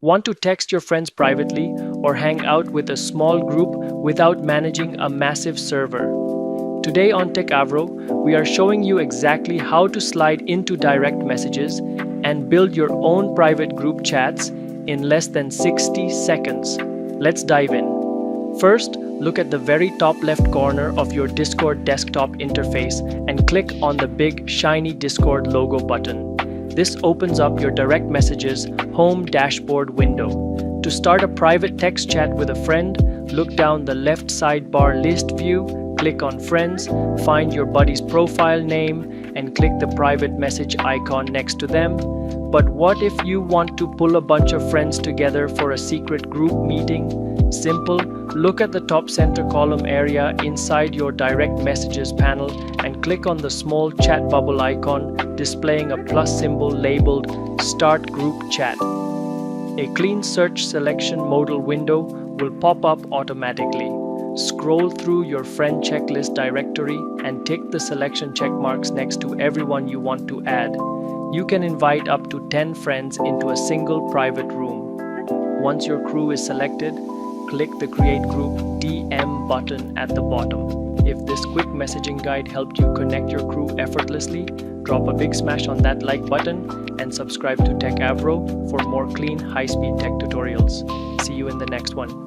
Want to text your friends privately or hang out with a small group without managing a massive server? Today on Techavro, we are showing you exactly how to slide into direct messages and build your own private group chats in less than 60 seconds. Let's dive in. First, look at the very top left corner of your Discord desktop interface and click on the big shiny Discord logo button. This opens up your direct messages home dashboard window. To start a private text chat with a friend, look down the left sidebar list view, click on Friends, find your buddy's profile name, and click the private message icon next to them. But what if you want to pull a bunch of friends together for a secret group meeting? Simple. Look at the top center column area inside your direct messages panel and click on the small chat bubble icon displaying a plus symbol labeled Start Group Chat. A clean search selection modal window will pop up automatically. Scroll through your friend checklist directory and tick the selection check marks next to everyone you want to add. You can invite up to 10 friends into a single private room. Once your crew is selected, click the Create Group DM button at the bottom. If this quick messaging guide helped you connect your crew effortlessly, drop a big smash on that like button and subscribe to Techavro for more clean, high-speed tech tutorials. See you in the next one.